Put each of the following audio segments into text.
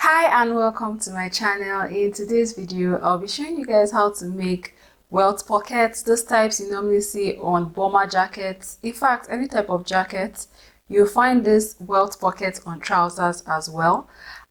Hi and welcome to my channel. In today's video I'll be showing you guys how to make welt pockets, those types you normally see on bomber jackets. In fact, any type of jacket, you'll find this welt pocket on trousers as well.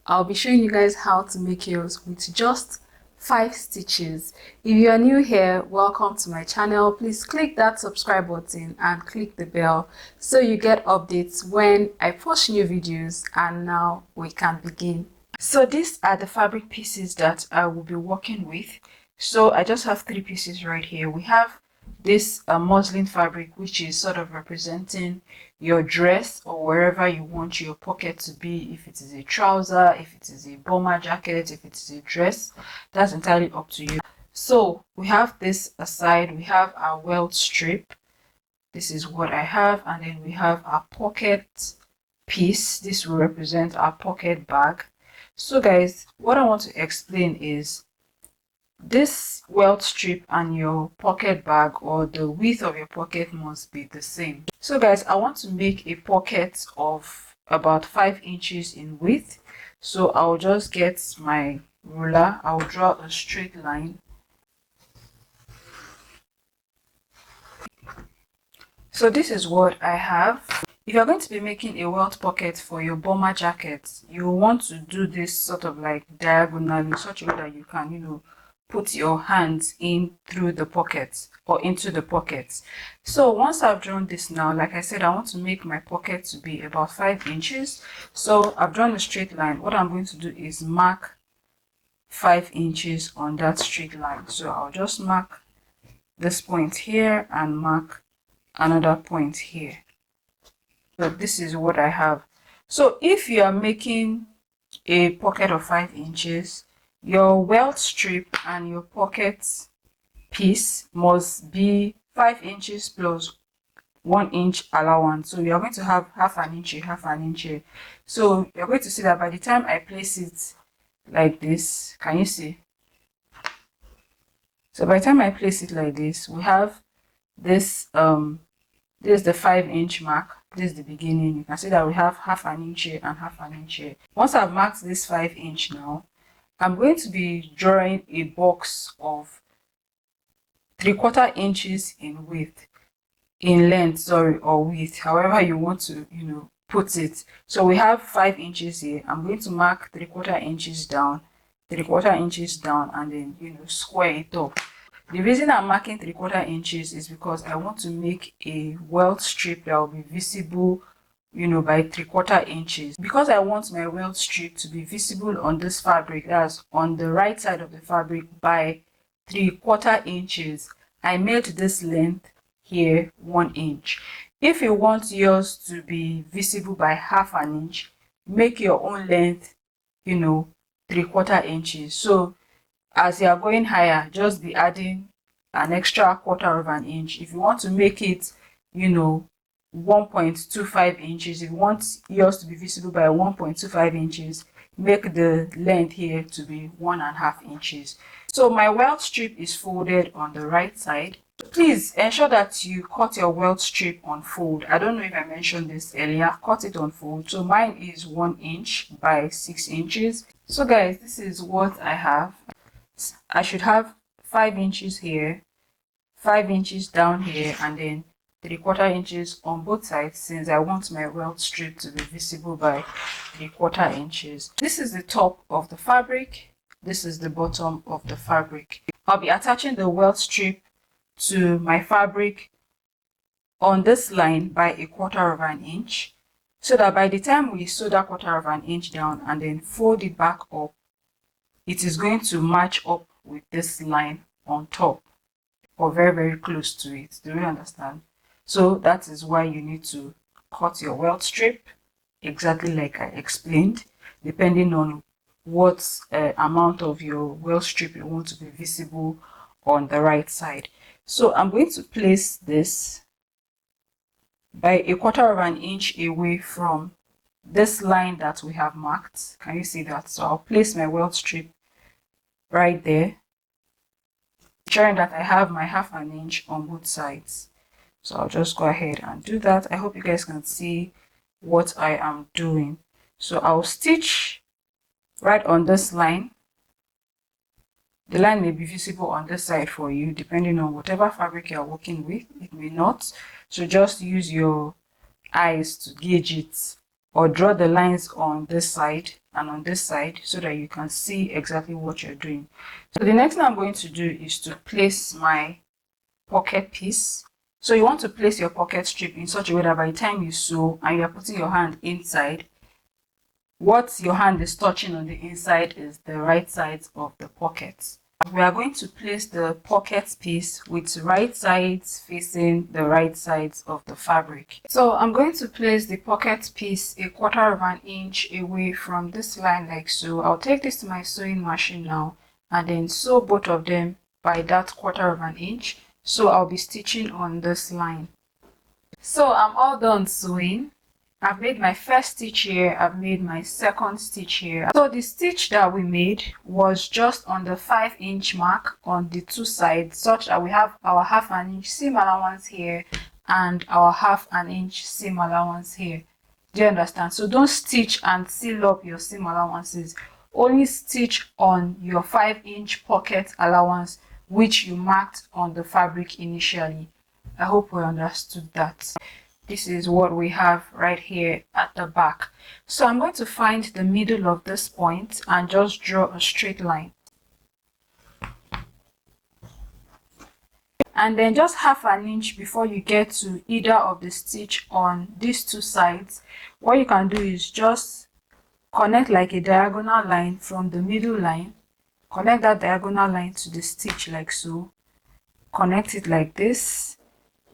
I'll be showing you guys how to make yours with just 5 stitches. If you are new here, welcome to my channel. Please click that subscribe button and click the bell so you get updates when I post new videos. And now we can begin. So these are the fabric pieces that I will be working with. So I just have 3 pieces right here. We have this muslin fabric, which is sort of representing your dress or wherever you want your pocket to be. If it is a trouser, if it is a bomber jacket, if it is a dress, that's entirely up to you. So we have this aside. We have our welt strip. This is what I have. And then we have our pocket piece. This will represent our pocket bag. So guys, what I want to explain is this welt strip and your pocket bag, or the width of your pocket, must be the same. So guys, I want to make a pocket of about 5 inches in width. So I'll just get my ruler. I'll draw a straight line. So this is what I have. If you're going to be making a welt pocket for your bomber jacket, you want to do this sort of like diagonally, in such a way that you can, put your hands in through the pockets or into the pockets. So once I've drawn this now, like I said, I want to make my pocket to be about 5 inches. So I've drawn a straight line. What I'm going to do is mark 5 inches on that straight line. So I'll just mark this point here and mark another point here. So this is what I have. So if you are making a pocket of 5 inches, your welt strip and your pocket piece must be 5 inches plus 1 inch allowance. So you are going to have half an inch here, half an inch here. So you're going to see that by the time I place it like this, can you see? So by the time I place it like this, we have this this is the 5 inch mark. This is the beginning. You can see that we have half an inch here and half an inch here. Once I've marked this 5 inch now, I'm going to be drawing a box of 3/4 inches in width, in length, or width, however you want to, put it. So we have 5 inches here. I'm going to mark 3/4 inches down, 3/4 inches down, and then, square it up. The reason I'm marking 3/4 inches is because I want to make a welt strip that will be visible, by 3/4 inches. Because I want my welt strip to be visible on this fabric, that's on the right side of the fabric, by 3/4 inches, I made this length here 1 inch. If you want yours to be visible by half an inch, make your own length, 3/4 inches. So as you are going higher, just be adding an extra 1/4 of an inch. If you want to make it, 1.25 inches, if you want yours to be visible by 1.25 inches, make the length here to be 1.5 inches. So my welt strip is folded on the right side. Please ensure that you cut your welt strip on fold. I don't know if I mentioned this earlier. Cut it on fold. So mine is 1 inch by 6 inches. So guys, this is what I have. I should have 5 inches here, 5 inches down here, and then 3/4 inches on both sides, since I want my welt strip to be visible by 3/4 inches. This is the top of the fabric. This is the bottom of the fabric. I'll be attaching the welt strip to my fabric on this line by 1/4 of an inch, so that by the time we sew that 1/4 of an inch down and then fold it back up, it is going to match up with this line on top, or very, very close to it. Do you understand? So that is why you need to cut your welt strip exactly like I explained, depending on what amount of your welt strip you want to be visible on the right side. So I'm going to place this by 1/4 of an inch away from this line that we have marked. Can you see that? So I'll place my welt strip right there, ensuring that I have my half an inch on both sides. So I'll just go ahead and do that. I hope you guys can see what I am doing. So I'll stitch right on this line. The line may be visible on this side for you, depending on whatever fabric you're working with. It may not. So just use your eyes to gauge it, or draw the lines on this side and on this side so that you can see exactly what you're doing. So the next thing I'm going to do is to place my pocket piece. So you want to place your pocket strip in such a way that by the time you sew and you're putting your hand inside, what your hand is touching on the inside is the right sides of the pocket. We are going to place the pocket piece with right sides facing the right sides of the fabric. So I'm going to place the pocket piece 1/4 of an inch away from this line like so. I'll take this to my sewing machine now and then sew both of them by that 1/4 of an inch. So I'll be stitching on this line. So I'm all done sewing. I've made my first stitch here, I've made my second stitch here. So the stitch that we made was just on the 5-inch mark on the two sides, such that we have our 1/2 inch seam allowance here and our 1/2 inch seam allowance here. Do you understand? So don't stitch and seal up your seam allowances. Only stitch on your 5-inch pocket allowance, which you marked on the fabric initially. I hope we understood that. This is what we have right here at the back. So I'm going to find the middle of this point and just draw a straight line. And then just 1/2 inch before you get to either of the stitch on these two sides, what you can do is just connect like a diagonal line from the middle line. Connect that diagonal line to the stitch like so. Connect it like this.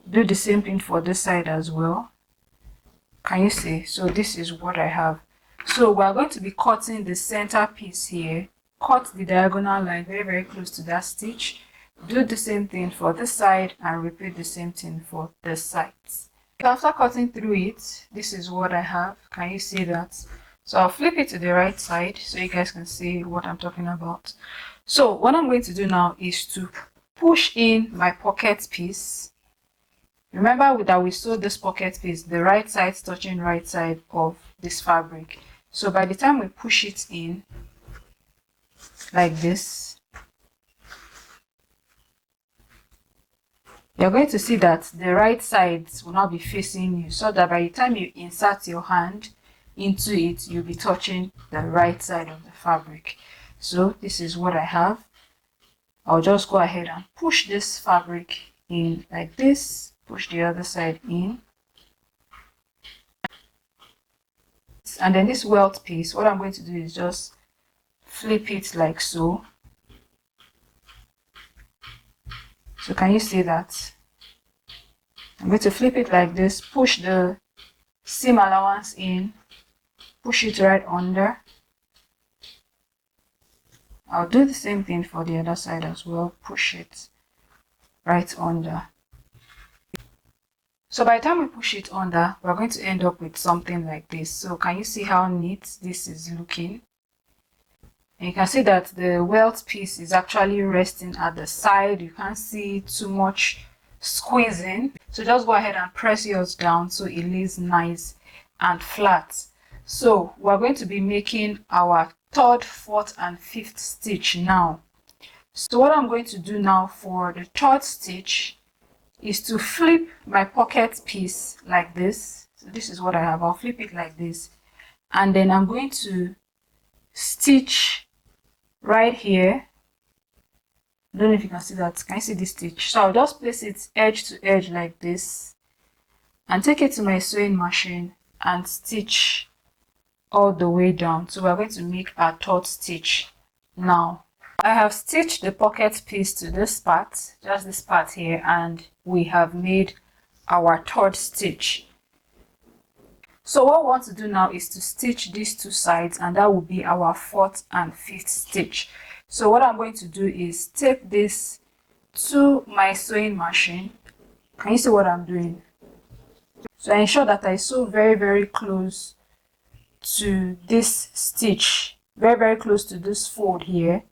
Do the same thing for this side as well. Can you see? So this is what I have. So we're going to be cutting the center piece here. Cut the diagonal line very close to that stitch. Do the same thing for this side and repeat the same thing for this side. So after cutting through it, this is what I have. Can you see that? So I'll flip it to the right side so you guys can see what I'm talking about. So what I'm going to do now is to push in my pocket piece. Remember that we sewed this pocket piece, the right side touching right side of this fabric. So by the time we push it in like this, you're going to see that the right sides will not be facing you, so that by the time you insert your hand into it, you'll be touching the right side of the fabric. So this is what I have. I'll just go ahead and push this fabric in like this. Push the other side in, and then this welt piece, what I'm going to do is just flip it like so. So can you see that? I'm going to flip it like this, push the seam allowance in, push it right under. I'll do the same thing for the other side as well, push it right under. So by the time we push it under, we're going to end up with something like this. So can you see how neat this is looking? And you can see that the welt piece is actually resting at the side. You can't see too much squeezing. So just go ahead and press yours down so it lays nice and flat. So we're going to be making our 3rd, 4th, and 5th stitch now. So what I'm going to do now for the 3rd stitch is to flip my pocket piece like this. So this is what I have. I'll flip it like this, and then I'm going to stitch right here. I don't know if you can see that. Can you see this stitch? So I'll just place it edge to edge like this and take it to my sewing machine and stitch all the way down. So we're going to make our 3rd stitch now. I have stitched the pocket piece to this part, just this part here, and we have made our 3rd stitch. So what we want to do now is to stitch these two sides, and that will be our 4th and 5th stitch. So what I'm going to do is take this to my sewing machine. Can you see what I'm doing? So I ensure that I sew very close to this stitch, very close to this fold here.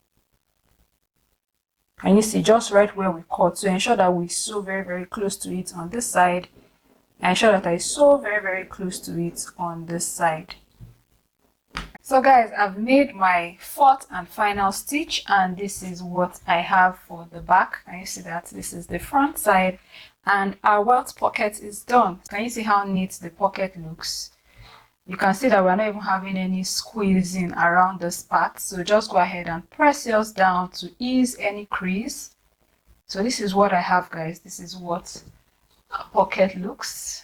Can you see, just right where we cut? So ensure that we sew very close to it on this side. Ensure that I sew very close to it on this side. So guys, I've made my fourth and final stitch, and this is what I have for the back. Can you see that? This is the front side, and our welt pocket is done. Can you see how neat the pocket looks? You can see that we're not even having any squeezing around this part. So just go ahead and press yours down to ease any crease. So this is what I have, guys. This is what a pocket looks.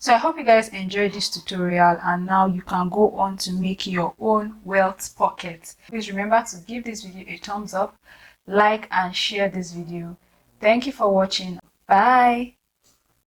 So I hope you guys enjoyed this tutorial, and now you can go on to make your own welt pocket. Please remember to give this video a thumbs up, like and share this video. Thank you for watching. Bye.